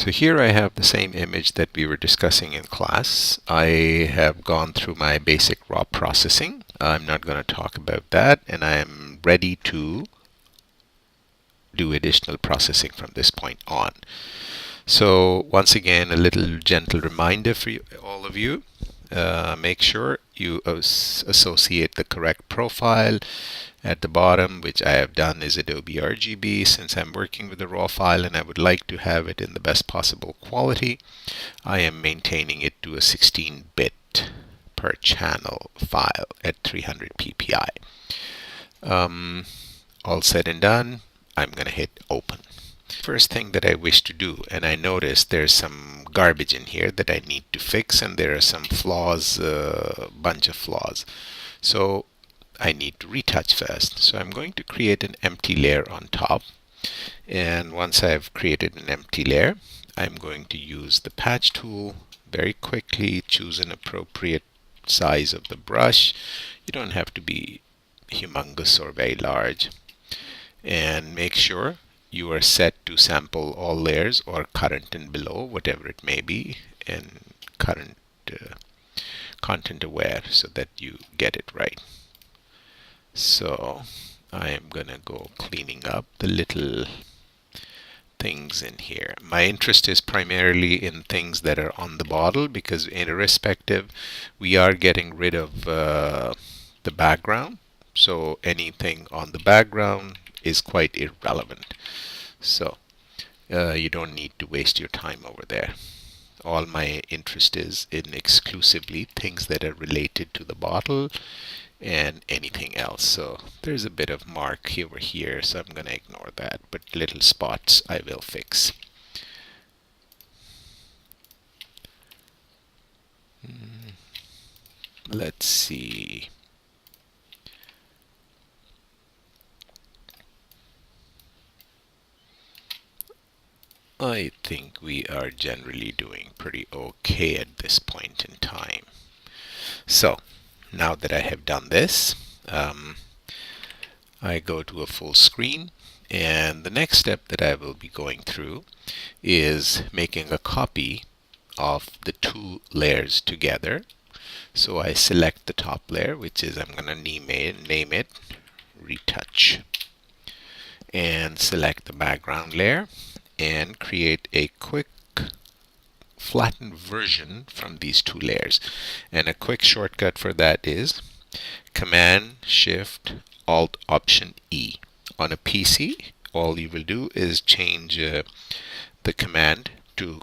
So here I have the same image that we were discussing in class. I have gone through my basic raw processing. I'm not going to talk about that, and I am ready to do additional processing from this point on. So once again, a little gentle reminder for all of you. Make sure you associate the correct profile. At the bottom, which I have done, is Adobe RGB, since I'm working with a raw file and I would like to have it in the best possible quality. I am maintaining it to a 16-bit per channel file at 300 ppi. All said and done, I'm going to hit open. First thing that I wish to do, and I noticed there's some garbage in here that I need to fix, and there are some flaws, bunch of flaws. So I need to retouch first. So I'm going to create an empty layer on top. And once I've created an empty layer, I'm going to use the patch tool very quickly, choose an appropriate size of the brush. You don't have to be humongous or very large. And make sure you are set to sample all layers, or current and below, whatever it may be, and current content aware, so that you get it right. So I am gonna go cleaning up the little things in here. My interest is primarily in things that are on the bottle, because irrespective, we are getting rid of the background. So anything on the background is quite irrelevant. So you don't need to waste your time over there. All my interest is in exclusively things that are related to the bottle and anything else. So there's a bit of mark over here, so I'm going to ignore that, but little spots I will fix. Let's see. I think we are generally doing pretty okay at this point in time. So now that I have done this, I go to a full screen, and the next step that I will be going through is making a copy of the two layers together. So I select the top layer, which is, I'm going to name it Retouch, and select the background layer and create a quick flattened version from these two layers. And a quick shortcut for that is Command Shift Alt Option E. On a PC, all you will do is change the command to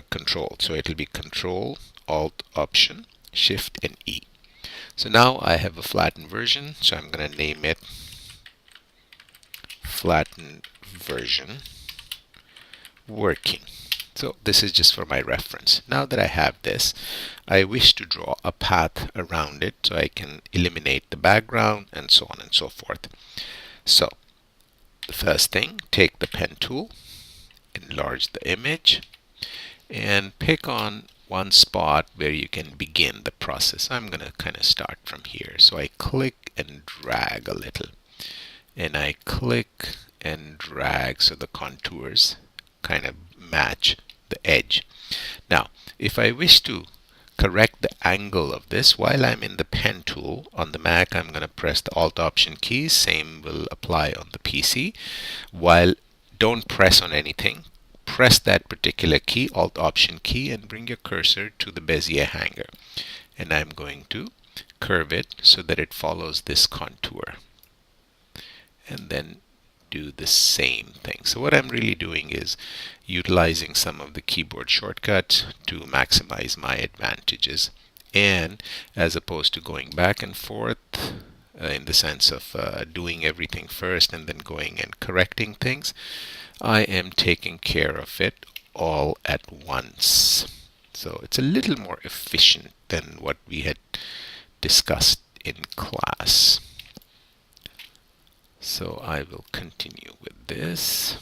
Control. So it will be Control Alt Option Shift and E. So now I have a flattened version, so I'm going to name it Flattened Version Working. So this is just for my reference. Now that I have this, I wish to draw a path around it so I can eliminate the background and so on and so forth. So the first thing, take the pen tool, enlarge the image, and pick on one spot where you can begin the process. I'm going to kind of start from here. So I click and drag a little, and I click and drag so the contours kind of match the edge. Now, if I wish to correct the angle of this while I'm in the pen tool on the Mac, I'm going to press the Alt Option keys. Same will apply on the PC. While don't press on anything, press that particular key, Alt Option key, and bring your cursor to the Bezier hanger. And I'm going to curve it so that it follows this contour. And then do the same thing. So what I'm really doing is utilizing some of the keyboard shortcuts to maximize my advantages, and as opposed to going back and forth in the sense of doing everything first and then going and correcting things, I am taking care of it all at once. So it's a little more efficient than what we had discussed in class. So I will continue with this.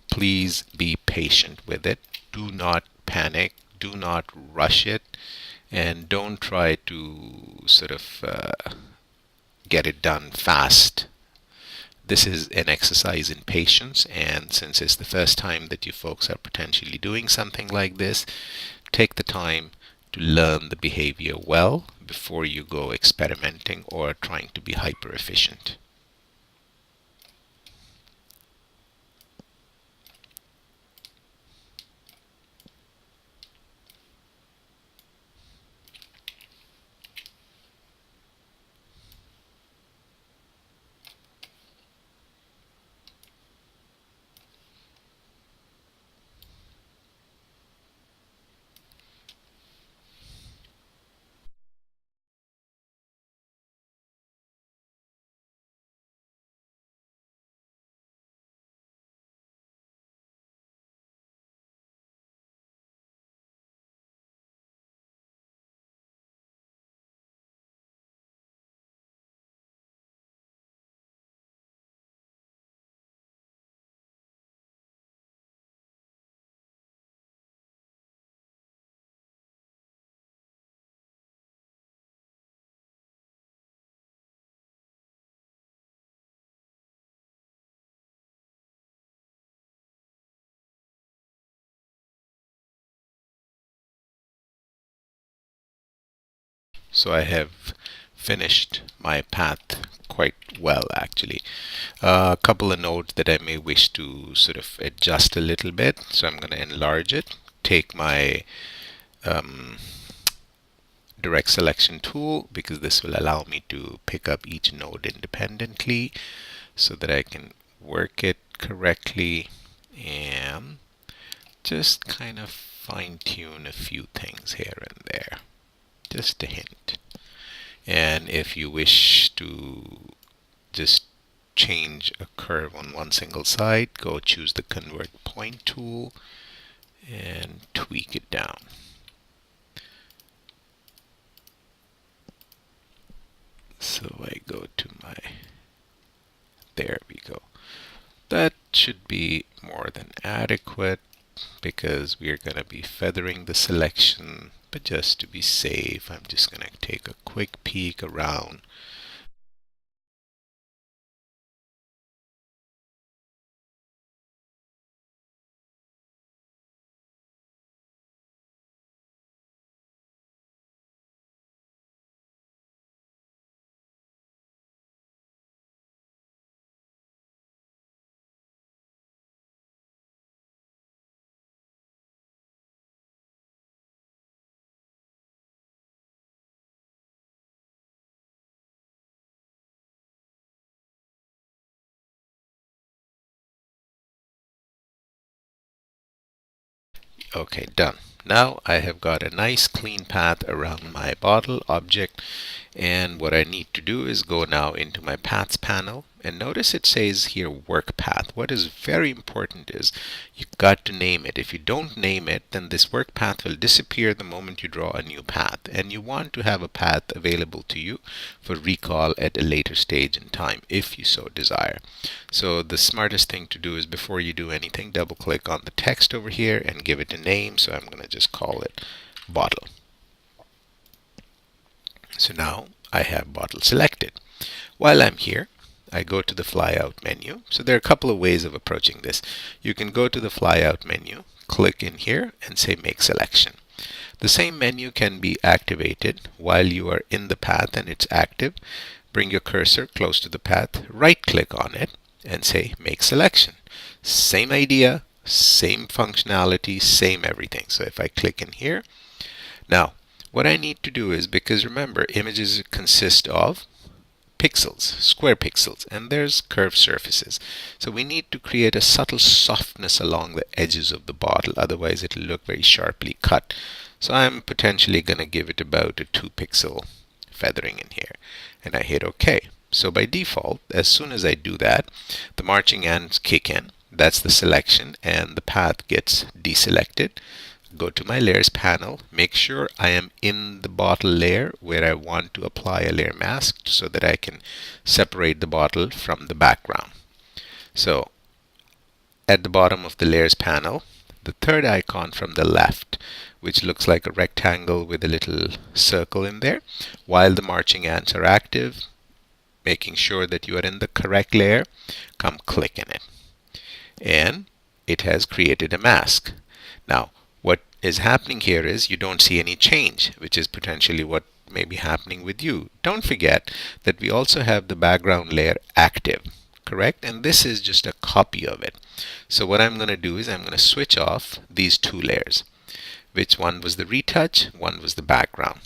Please be patient with it. Do not panic. Do not rush it. And don't try to sort of get it done fast. This is an exercise in patience, and since it's the first time that you folks are potentially doing something like this, take the time to learn the behavior well before you go experimenting or trying to be hyper efficient. So I have finished my path quite well, actually. A couple of nodes that I may wish to sort of adjust a little bit. So I'm going to enlarge it, take my direct selection tool, because this will allow me to pick up each node independently so that I can work it correctly and just kind of fine tune a few things here and there. Just a hint. And if you wish to just change a curve on one single side, go choose the convert point tool and tweak it down. So I go to my, there we go. That should be more than adequate, because we are going to be feathering the selection. But just to be safe, I'm just going to take a quick peek around. Okay, done. Now I have got a nice clean path around my bottle object, and what I need to do is go now into my paths panel, and notice it says here work path. What is very important is you got to name it. If you don't name it, then this work path will disappear the moment you draw a new path, and you want to have a path available to you for recall at a later stage in time if you so desire. So the smartest thing to do is, before you do anything, double click on the text over here and give it a name. So I'm going to just call it bottle. So now I have bottle selected. While I'm here, I go to the flyout menu. So there are a couple of ways of approaching this. You can go to the flyout menu, click in here and say make selection. The same menu can be activated while you are in the path and it's active. Bring your cursor close to the path, right click on it and say make selection. Same idea, same functionality, same everything. So if I click in here, now what I need to do is, because remember, images consist of pixels, square pixels, and there's curved surfaces. So we need to create a subtle softness along the edges of the bottle, otherwise it'll look very sharply cut. So I'm potentially going to give it about a 2 pixel feathering in here, and I hit OK. So by default, as soon as I do that, the marching ants kick in. That's the selection, and the path gets deselected. Go to my layers panel, make sure I am in the bottle layer where I want to apply a layer mask so that I can separate the bottle from the background. So at the bottom of the layers panel, the third icon from the left, which looks like a rectangle with a little circle in there, while the marching ants are active, making sure that you are in the correct layer, come click in it. And it has created a mask. Now, what is happening here is you don't see any change, which is potentially what may be happening with you. Don't forget that we also have the background layer active, correct? And this is just a copy of it. So what I'm going to do is I'm going to switch off these two layers. Which one was the retouch, one was the background.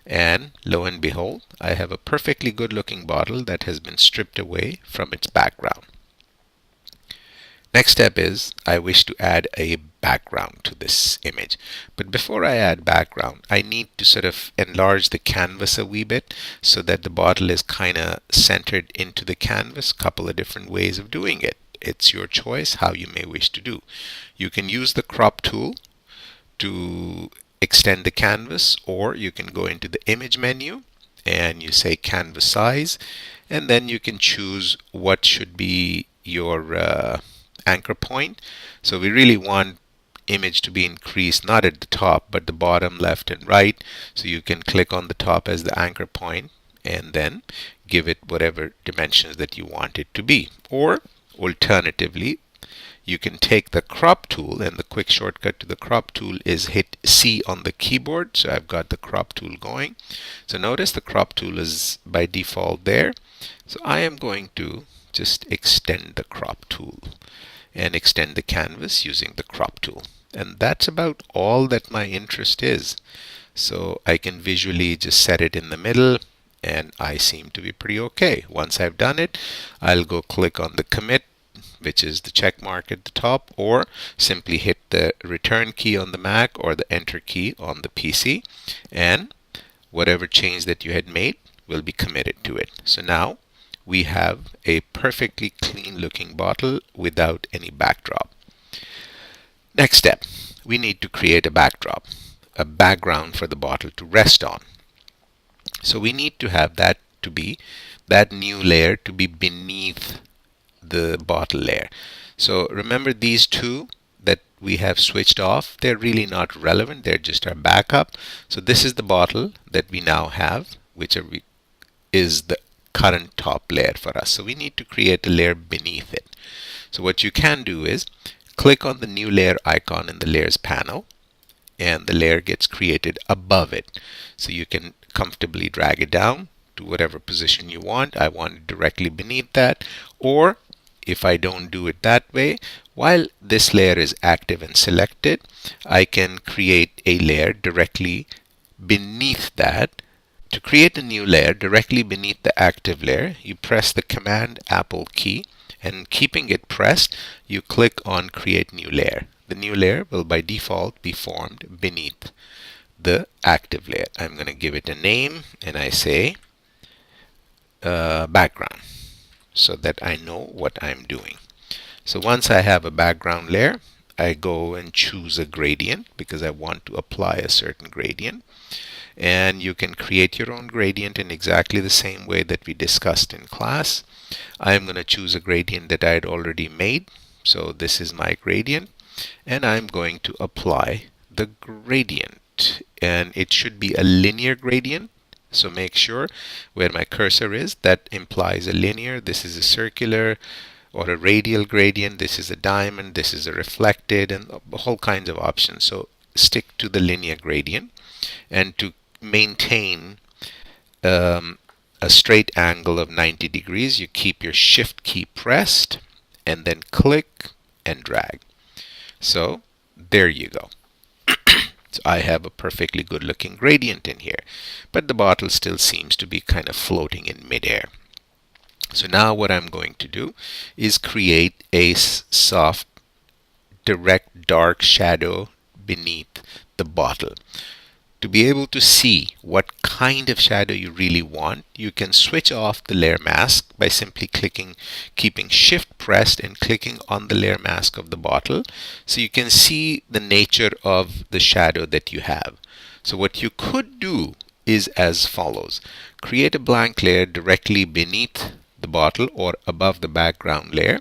And lo and behold, I have a perfectly good looking bottle that has been stripped away from its background. Next step is I wish to add a background to this image. But before I add background, I need to sort of enlarge the canvas a wee bit so that the bottle is kind of centered into the canvas. Couple of different ways of doing it. It's your choice how you may wish to do. You can use the crop tool to extend the canvas, or you can go into the image menu and you say canvas size, and then you can choose what should be your anchor point. So we really want image to be increased not at the top but the bottom, left and right. So you can click on the top as the anchor point and then give it whatever dimensions that you want it to be. Or alternatively, you can take the crop tool, and the quick shortcut to the crop tool is hit C on the keyboard. So I've got the crop tool going. So notice the crop tool is by default there. So I am going to just extend the crop tool and extend the canvas using the crop tool. And that's about all that my interest is. So I can visually just set it in the middle, and I seem to be pretty okay. Once I've done it, I'll go click on the commit, which is the check mark at the top, or simply hit the return key on the Mac or the enter key on the PC, and whatever change that you had made will be committed to it. So now we have a perfectly clean looking bottle without any backdrop. Next step, we need to create a backdrop, a background for the bottle to rest on. So we need to have that new layer to be beneath the bottle layer. So remember, these two that we have switched off, they're really not relevant, they're just our backup. So this is the bottle that we now have, which is the current top layer for us. So we need to create a layer beneath it. So what you can do is click on the new layer icon in the layers panel, and the layer gets created above it. So you can comfortably drag it down to whatever position you want. I want it directly beneath that, or if I don't do it that way, while this layer is active and selected, I can create a layer directly beneath that. To create a new layer directly beneath the active layer, you press the Command Apple key, and keeping it pressed, you click on Create New Layer. The new layer will by default be formed beneath the active layer. I'm going to give it a name, and I say background, so that I know what I'm doing. So once I have a background layer, I go and choose a gradient because I want to apply a certain gradient. And you can create your own gradient in exactly the same way that we discussed in class. I'm going to choose a gradient that I had already made. So this is my gradient, and I'm going to apply the gradient, and it should be a linear gradient. So make sure where my cursor is, that implies a linear. This is a circular or a radial gradient. This is a diamond. This is a reflected, and whole kinds of options. So stick to the linear gradient. And to maintain a straight angle of 90 degrees, you keep your shift key pressed and then click and drag. So there you go. So I have a perfectly good looking gradient in here, but the bottle still seems to be kind of floating in midair. So now what I'm going to do is create a soft, direct, dark shadow beneath the bottle. To be able to see what kind of shadow you really want, you can switch off the layer mask by simply keeping shift pressed and clicking on the layer mask of the bottle, so you can see the nature of the shadow that you have. So what you could do is as follows. Create a blank layer directly beneath the bottle or above the background layer.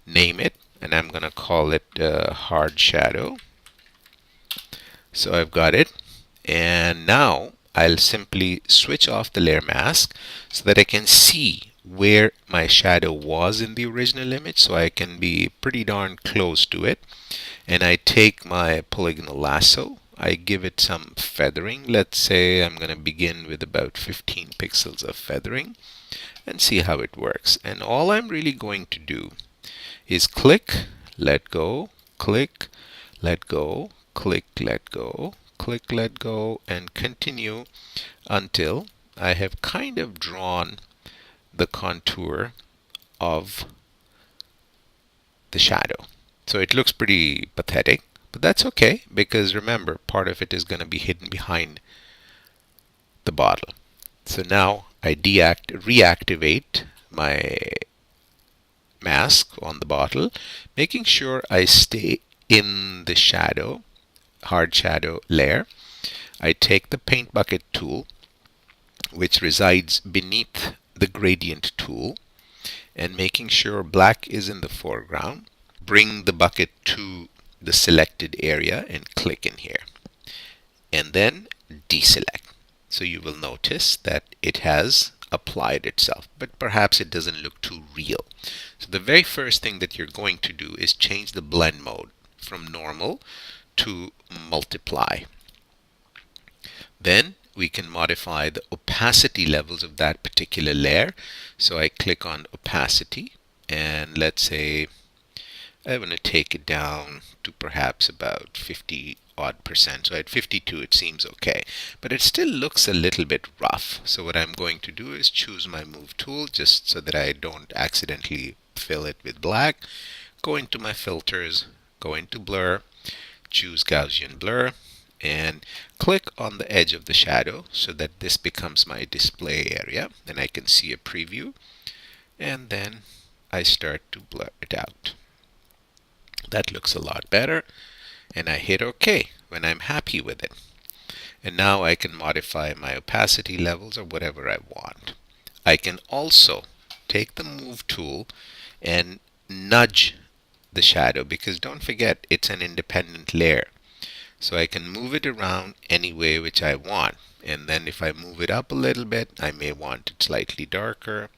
Name it, and I'm going to call it hard shadow. So I've got it. And now I'll simply switch off the layer mask so that I can see where my shadow was in the original image, so I can be pretty darn close to it. And I take my polygonal lasso, I give it some feathering. Let's say I'm going to begin with about 15 pixels of feathering and see how it works. And all I'm really going to do is click, let go, click, let go, click, let go, click, let go, and continue until I have kind of drawn the contour of the shadow. So it looks pretty pathetic, but that's okay, because remember, part of it is going to be hidden behind the bottle. So now I reactivate my mask on the bottle, making sure I stay in the shadow, hard shadow layer. I take the paint bucket tool, which resides beneath the gradient tool, and making sure black is in the foreground, bring the bucket to the selected area and click in here, and then deselect. So you will notice that it has applied itself, but perhaps it doesn't look too real. So the very first thing that you're going to do is change the blend mode from normal to multiply. Then we can modify the opacity levels of that particular layer. So I click on opacity, and let's say I want to take it down to perhaps about 50 odd percent. So at 52 it seems okay, but it still looks a little bit rough. So what I'm going to do is choose my move tool, just so that I don't accidentally fill it with black. Go into my filters, go into blur, choose Gaussian blur, and click on the edge of the shadow so that this becomes my display area, and I can see a preview, and then I start to blur it out. That looks a lot better, and I hit OK when I'm happy with it. And now I can modify my opacity levels or whatever I want. I can also take the move tool and nudge the shadow, because don't forget, it's an independent layer. So I can move it around any way which I want. And then if I move it up a little bit, I may want it slightly darker.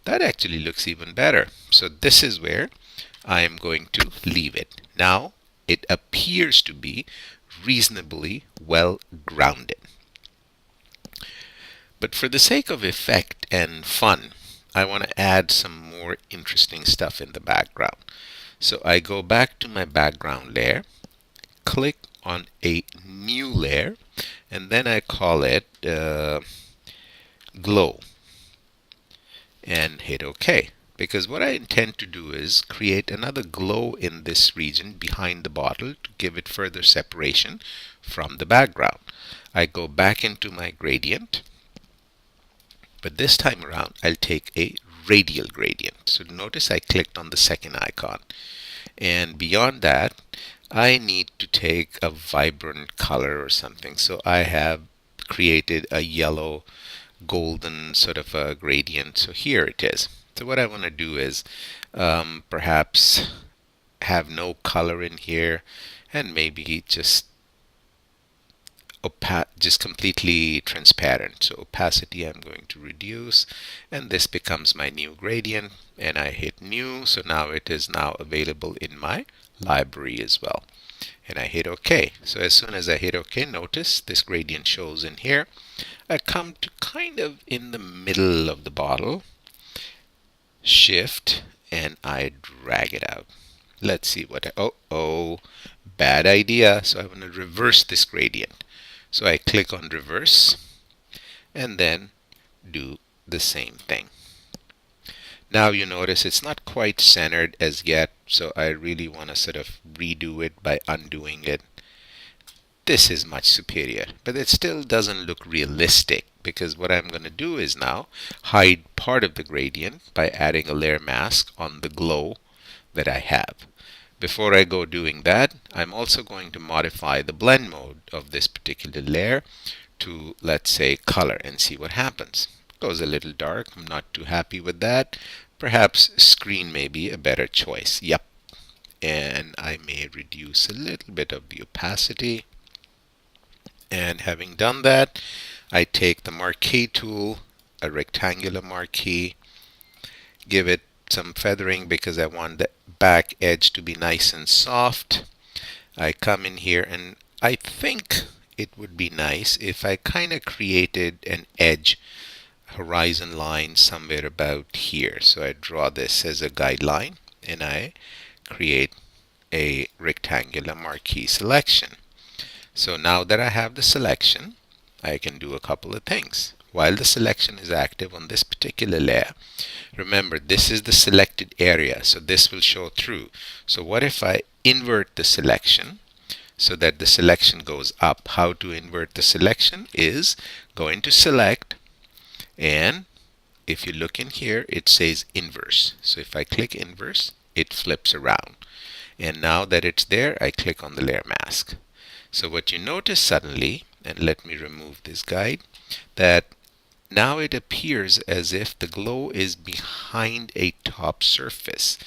That actually looks even better. So this is where I am going to leave it. Now it appears to be reasonably well grounded. But for the sake of effect and fun, I want to add some more interesting stuff in the background. So I go back to my background layer, click on a new layer, and then I call it glow, and hit OK. Because what I intend to do is create another glow in this region behind the bottle to give it further separation from the background. I go back into my gradient, but this time around I'll take a radial gradient. So notice I clicked on the second icon, and beyond that I need to take a vibrant color or something. So I have created a yellow golden sort of a gradient. So here it is. So what I want to do is perhaps have no color in here, and maybe just completely transparent. So opacity I'm going to reduce, and this becomes my new gradient, and I hit new. So now it is now available in my library as well, and I hit OK. So as soon as I hit OK, notice this gradient shows in here. I come to kind of in the middle of the bottle, shift, and I drag it out. Let's see what bad idea. So I want to reverse this gradient. So I click on reverse and then do the same thing. Now you notice it's not quite centered as yet, so I really want to sort of redo it by undoing it. This is much superior, but it still doesn't look realistic, because what I'm going to do is now hide part of the gradient by adding a layer mask on the glow that I have. Before I go doing that, I'm also going to modify the blend mode of this particular layer to, let's say, color, and see what happens. Goes a little dark. I'm not too happy with that. Perhaps screen may be a better choice. Yep. And I may reduce a little bit of the opacity. And having done that, I take the marquee tool, a rectangular marquee, give it some feathering because I want the back edge to be nice and soft. I come in here and I think it would be nice if I kind of created an edge horizon line somewhere about here. So I draw this as a guideline and I create a rectangular marquee selection. So now that I have the selection, I can do a couple of things. While the selection is active on this particular layer, remember this is the selected area, so this will show through. So what if I invert the selection so that the selection goes up? How to invert the selection is going to select, and if you look in here it says inverse. So if I click inverse, it flips around, and now that it's there, I click on the layer mask. So what you notice suddenly, and let me remove this guide, that now it appears as if the glow is behind a top surface,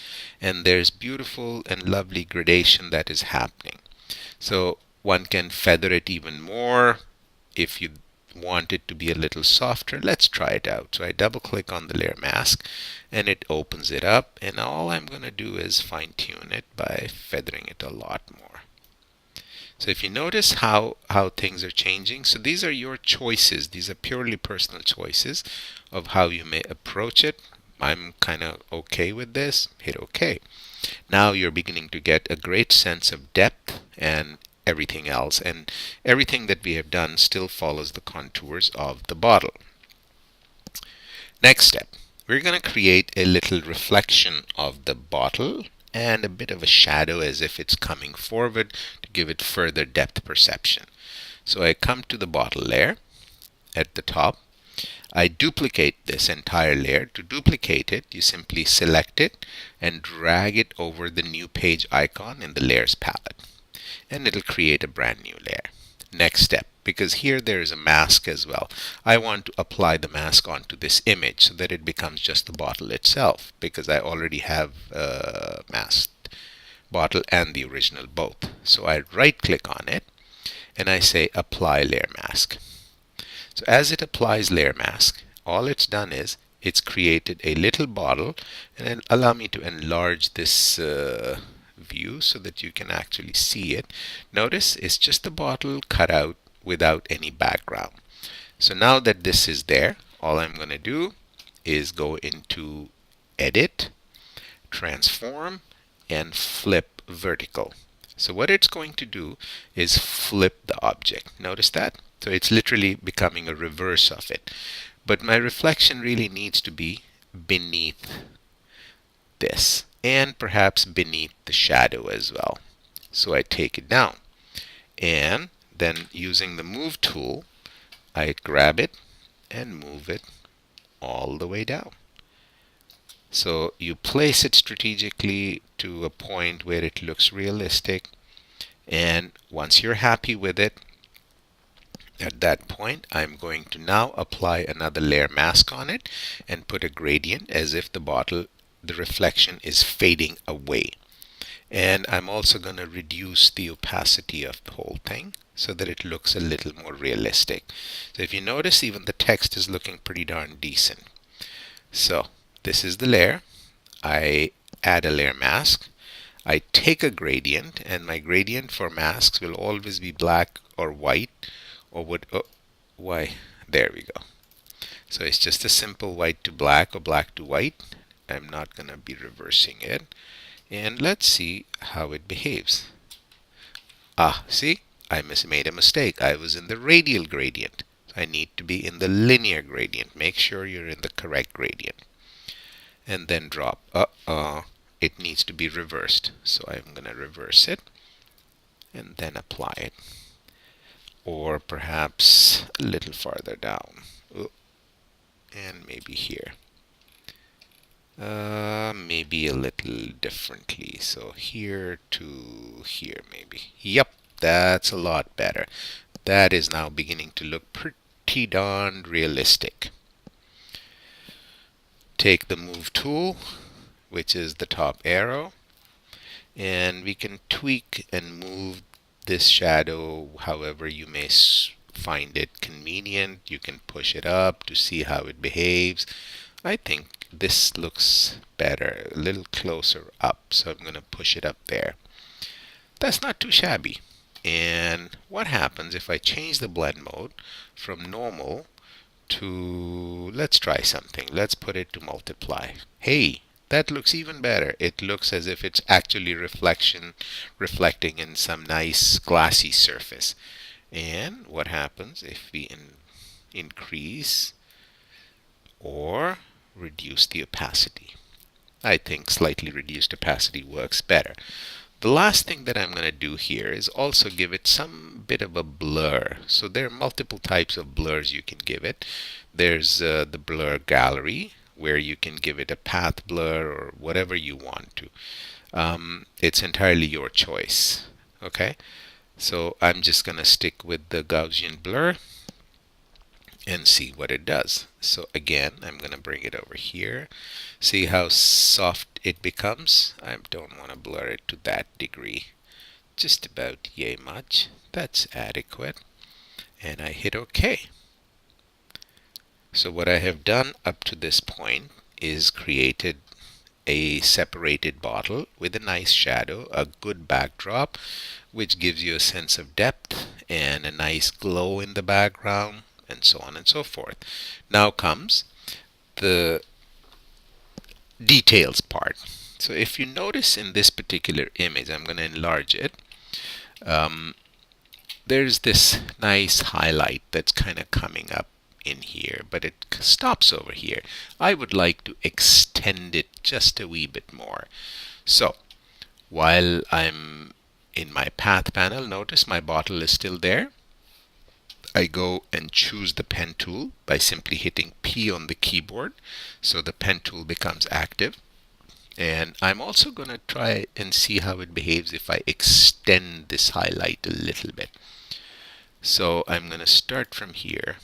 and there's beautiful and lovely gradation that is happening. So one can feather it even more if you want it to be a little softer. Let's try it out. So I double click on the layer mask and it opens it up, and all I'm going to do is fine tune it by feathering it a lot more. So if you notice how things are changing, so these are your choices. These are purely personal choices of how you may approach it. I'm kind of okay with this. Hit OK. Now you're beginning to get a great sense of depth and everything else. And everything that we have done still follows the contours of the bottle. Next step, we're going to create a little reflection of the bottle and a bit of a shadow as if it's coming forward to give it further depth perception. So I come to the bottle layer at the top. I duplicate this entire layer. To duplicate it, you simply select it and drag it over the new page icon in the layers palette, and it'll create a brand new layer. Next step, because here there is a mask as well, I want to apply the mask onto this image so that it becomes just the bottle itself, because I already have a masked bottle and the original both. So I right click on it and I say apply layer mask. So as it applies layer mask, all it's done is it's created a little bottle, and then allow me to enlarge this view so that you can actually see it. Notice it's just a bottle cut out without any background. So now that this is there, all I'm going to do is go into edit, transform, and flip vertical. So what it's going to do is flip the object. Notice that? So it's literally becoming a reverse of it. But my reflection really needs to be beneath this, and perhaps beneath the shadow as well. So I take it down, and then using the move tool, I grab it and move it all the way down. So you place it strategically to a point where it looks realistic, and once you're happy with it, at that point I'm going to now apply another layer mask on it and put a gradient as if the bottle, the reflection is fading away. And I'm also going to reduce the opacity of the whole thing so that it looks a little more realistic. So if you notice, even the text is looking pretty darn decent. So this is the layer. I add a layer mask. I take a gradient, and my gradient for masks will always be black or white, or would, why, there we go. So it's just a simple white to black or black to white. I'm not going to be reversing it. And let's see how it behaves. See, I made a mistake. I was in the radial gradient. I need to be in the linear gradient. Make sure you're in the correct gradient. And then drop. It needs to be reversed. So I'm going to reverse it and then apply it. Or perhaps a little farther down. And maybe here. Maybe a little differently. So here to here maybe. Yep, that's a lot better. That is now beginning to look pretty darn realistic. Take the move tool, which is the top arrow, and we can tweak and move this shadow however you may find it convenient. You can push it up to see how it behaves. I think this looks better, a little closer up. So I'm going to push it up there. That's not too shabby. And what happens if I change the blend mode from normal to, let's try something. Let's put it to multiply. Hey, that looks even better. It looks as if it's actually reflecting in some nice glassy surface. And what happens if we increase or reduce the opacity? I think slightly reduced opacity works better. The last thing that I'm going to do here is also give it some bit of a blur. So there are multiple types of blurs you can give it. There's the blur gallery, where you can give it a path blur or whatever you want to. It's entirely your choice. Okay, so I'm just going to stick with the Gaussian blur and see what it does. So again, I'm going to bring it over here. See how soft it becomes? I don't want to blur it to that degree. Just about yay much. That's adequate. And I hit OK. So what I have done up to this point is created a separated bottle with a nice shadow, a good backdrop, which gives you a sense of depth and a nice glow in the background, and so on and so forth. Now comes the details part. So if you notice in this particular image, I'm going to enlarge it. There's this nice highlight that's kind of coming up in here, but it stops over here. I would like to extend it just a wee bit more. So while I'm in my path panel, notice my bottle is still there. I go and choose the pen tool by simply hitting P on the keyboard, so the pen tool becomes active. And I'm also going to try and see how it behaves if I extend this highlight a little bit. So I'm going to start from here,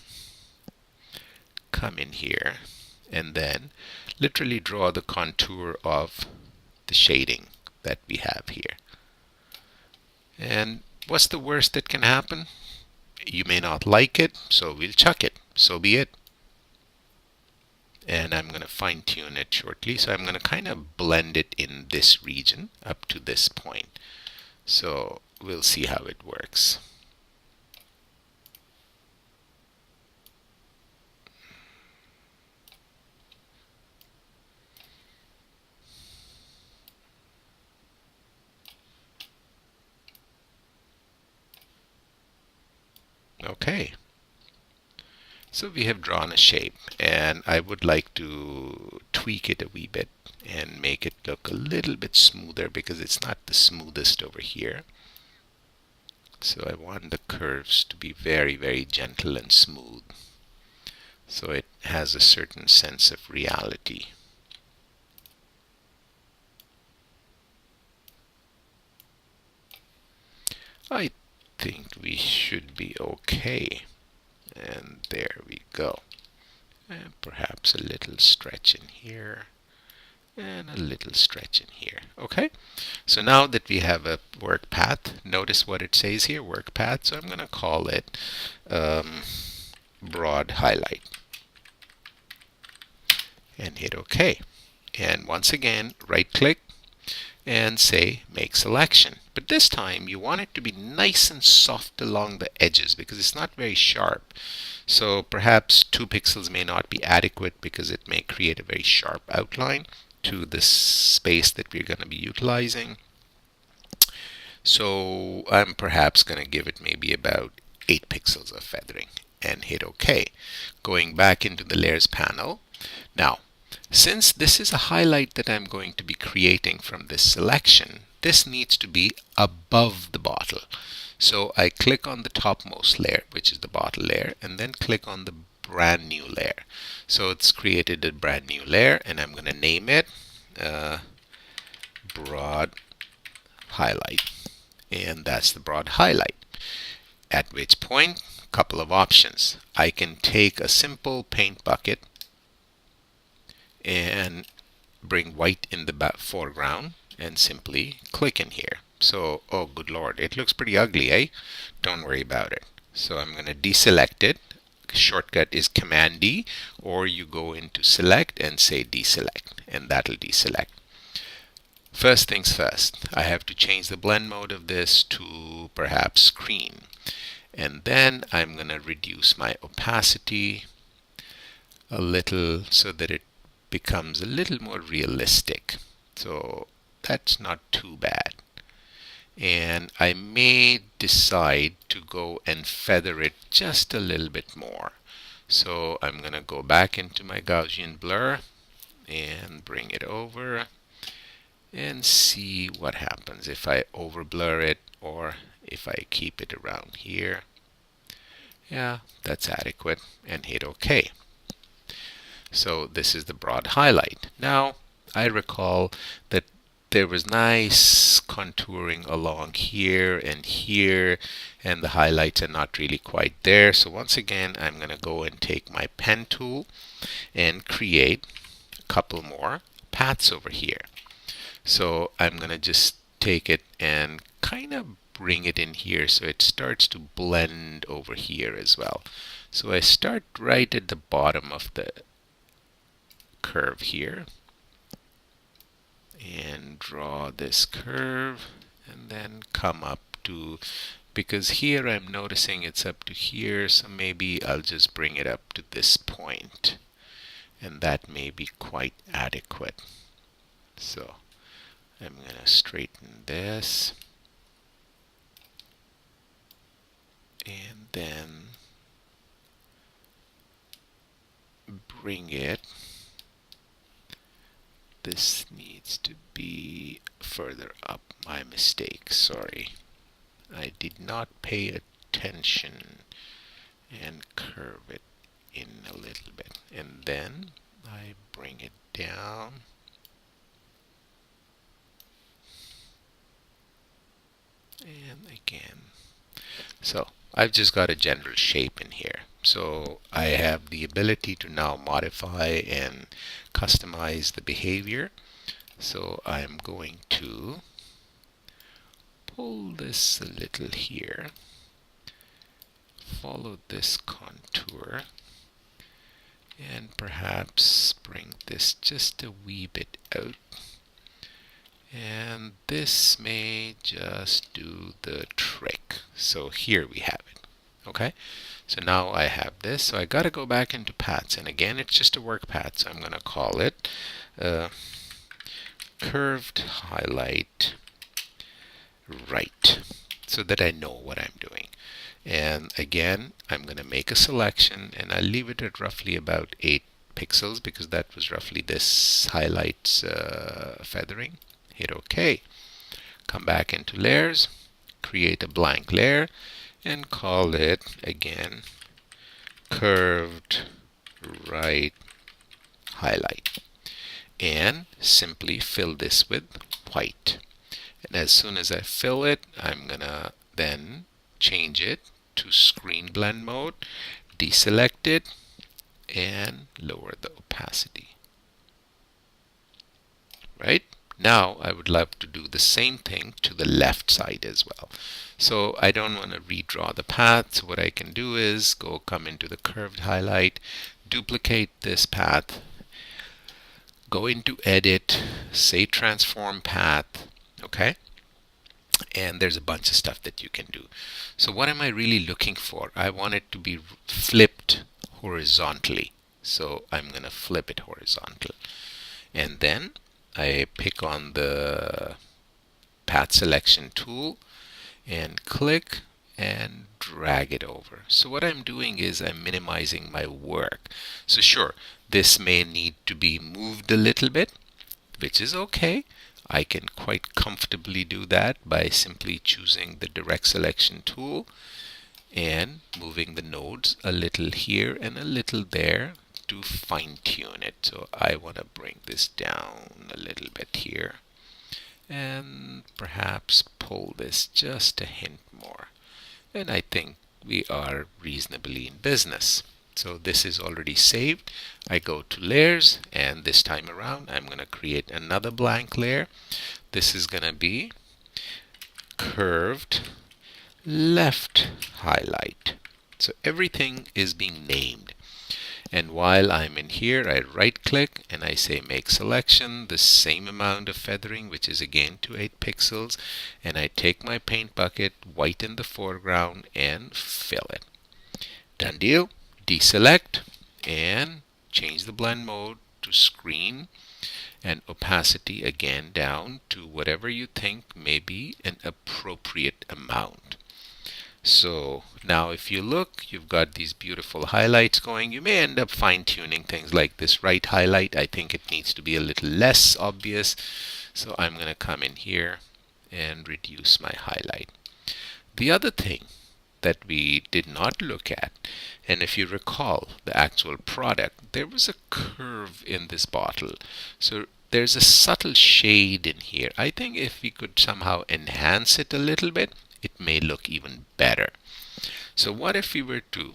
come in here, and then literally draw the contour of the shading that we have here. And what's the worst that can happen? You may not like it, so we'll chuck it. So be it. And I'm going to fine tune it shortly. So I'm going to kind of blend it in this region up to this point. So we'll see how it works. Okay. So we have drawn a shape, and I would like to tweak it a wee bit and make it look a little bit smoother because it's not the smoothest over here. So I want the curves to be very, very gentle and smooth, so it has a certain sense of reality. I think we should be okay. And there we go. And perhaps a little stretch in here and a little stretch in here. Okay, so now that we have a work path, notice what it says here, work path. So I'm going to call it broad highlight and hit OK. And once again, right click and say make selection. But this time you want it to be nice and soft along the edges because it's not very sharp. So perhaps 2 pixels may not be adequate because it may create a very sharp outline to this space that we're going to be utilizing. So I'm perhaps going to give it maybe about 8 pixels of feathering and hit OK. Going back into the layers panel. Now, since this is a highlight that I'm going to be creating from this selection, this needs to be above the bottle. So I click on the topmost layer, which is the bottle layer, and then click on the brand new layer. So it's created a brand new layer, and I'm going to name it broad highlight. And that's the broad highlight. At which point, a couple of options. I can take a simple paint bucket and bring white in the foreground and simply click in here. So, oh good lord, it looks pretty ugly, eh? Don't worry about it. So I'm going to deselect it. shortcut is Command D, or you go into select and say deselect, and that'll deselect. First things first, I have to change the blend mode of this to perhaps screen, and then I'm going to reduce my opacity a little so that it becomes a little more realistic. So that's not too bad. And I may decide to go and feather it just a little bit more. So I'm going to go back into my Gaussian blur and bring it over and see what happens if I over blur it or if I keep it around here. Yeah, that's adequate, and hit OK. So this is the broad highlight. Now I recall that there was nice contouring along here, and the highlights are not really quite there. So once again, I'm going to go and take my pen tool and create a couple more paths over here. So I'm going to just take it and kind of bring it in here so it starts to blend over here as well. So I start right at the bottom of the curve here and draw this curve, and then come up to, because here I'm noticing it's up to here, so maybe I'll just bring it up to this point, and that may be quite adequate. So I'm going to straighten this, and then bring it. This needs to be further up. My mistake, sorry. I did not pay attention, and curve it in a little bit. And then I bring it down. And again. So I've just got a general shape in here. So I have the ability to now modify and customize the behavior. So I'm going to pull this a little here, follow this contour, and perhaps bring this just a wee bit out. And this may just do the trick. So here we have it. Okay, so now I have this. So I got to go back into paths, and again it's just a work path, so I'm going to call it curved highlight right, so that I know what I'm doing. And again, I'm going to make a selection, and I'll leave it at roughly about 8 pixels because that was roughly this highlights feathering. Hit OK. Come back into layers, create a blank layer, and call it again curved right highlight, and simply fill this with white. And as soon as I fill it, I'm gonna then change it to screen blend mode, deselect it, and lower the opacity. Right? Now I would love to do the same thing to the left side as well. So I don't want to redraw the path. So what I can do is come into the curved highlight, duplicate this path, go into edit, say transform path, okay? And there's a bunch of stuff that you can do. So what am I really looking for? I want it to be flipped horizontally. So I'm going to flip it horizontal. And then I pick on the path selection tool and click and drag it over. So what I'm doing is I'm minimizing my work. So sure, this may need to be moved a little bit, which is okay. I can quite comfortably do that by simply choosing the direct selection tool and moving the nodes a little here and a little there to fine-tune it. So I want to bring this down a little bit here and perhaps pull this just a hint more. And I think we are reasonably in business. So this is already saved. I go to layers, and this time around I'm going to create another blank layer. This is going to be curved left highlight. So everything is being named. And while I'm in here, I right click and I say make selection, the same amount of feathering, which is again to 8 pixels. And I take my paint bucket, whiten the foreground and fill it. Done deal. Deselect and change the blend mode to screen, and opacity again down to whatever you think may be an appropriate amount. So now if you look, you've got these beautiful highlights going. You may end up fine-tuning things like this right highlight. I think it needs to be a little less obvious. So I'm going to come in here and reduce my highlight. The other thing that we did not look at, and if you recall the actual product, there was a curve in this bottle. So there's a subtle shade in here. I think if we could somehow enhance it a little bit, it may look even better. So what if we were to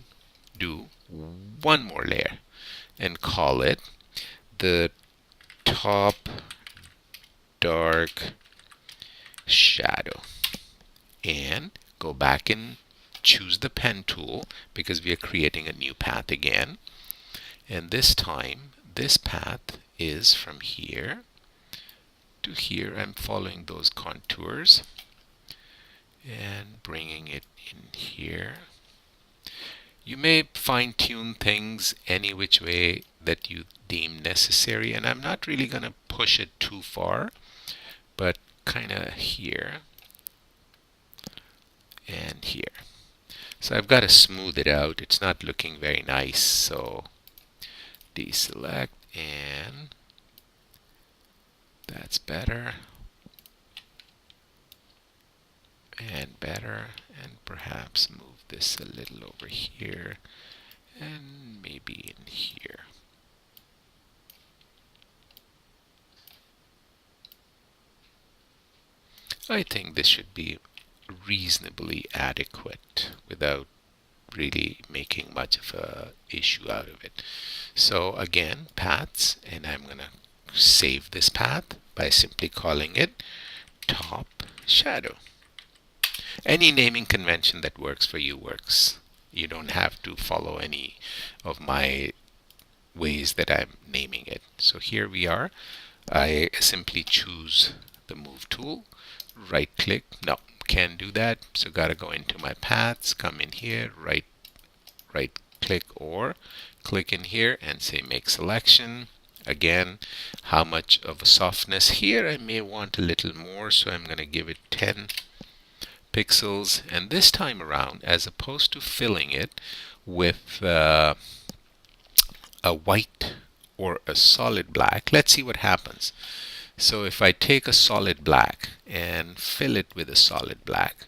do one more layer and call it the top dark shadow, and go back and choose the pen tool because we are creating a new path again. And this time this path is from here to here. I'm following those contours and bringing it in here. You may fine-tune things any which way that you deem necessary, and I'm not really going to push it too far, but kind of here and here. So I've got to smooth it out. It's not looking very nice, so deselect, and that's better and better, and perhaps move this a little over here and maybe in here. I think this should be reasonably adequate without really making much of a issue out of it. So again, paths, and I'm going to save this path by simply calling it top shadow. Any naming convention that works for you works. You don't have to follow any of my ways that I'm naming it. So here we are. I simply choose the move tool, right click. No, can't do that, so gotta go into my paths, come in here, right click or click in here and say make selection. Again, how much of a softness here? I may want a little more, so I'm gonna give it 10 pixels. And this time around, as opposed to filling it with a white or a solid black, let's see what happens. So if I take a solid black and fill it with a solid black,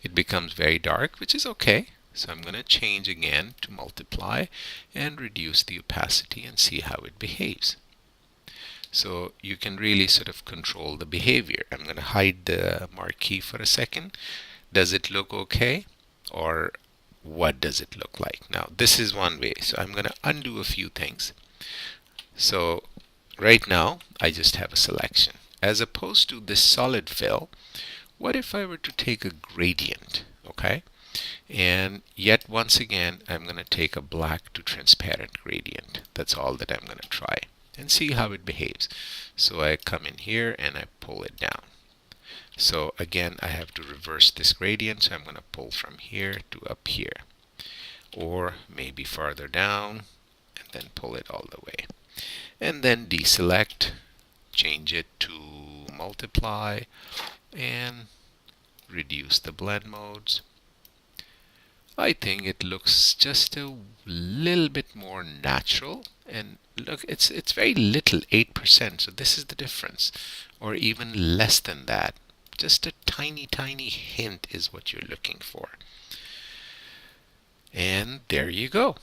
it becomes very dark, which is okay. So I'm going to change again to multiply and reduce the opacity and see how it behaves. So you can really sort of control the behavior. I'm going to hide the marquee for a second. Does it look okay, or what does it look like? Now this is one way. So I'm going to undo a few things. So right now I just have a selection. As opposed to this solid fill, what if I were to take a gradient? Okay, and yet once again I'm going to take a black to transparent gradient. That's all that I'm going to try and see how it behaves. So I come in here and I pull it down. So again I have to reverse this gradient, so I'm going to pull from here to up here, or maybe farther down and then pull it all the way, and then deselect, change it to multiply and reduce the blend modes. I think it looks just a little bit more natural, and look, it's very little, 8%, so this is the difference, or even less than that. Just a tiny hint is what you're looking for. And there you go.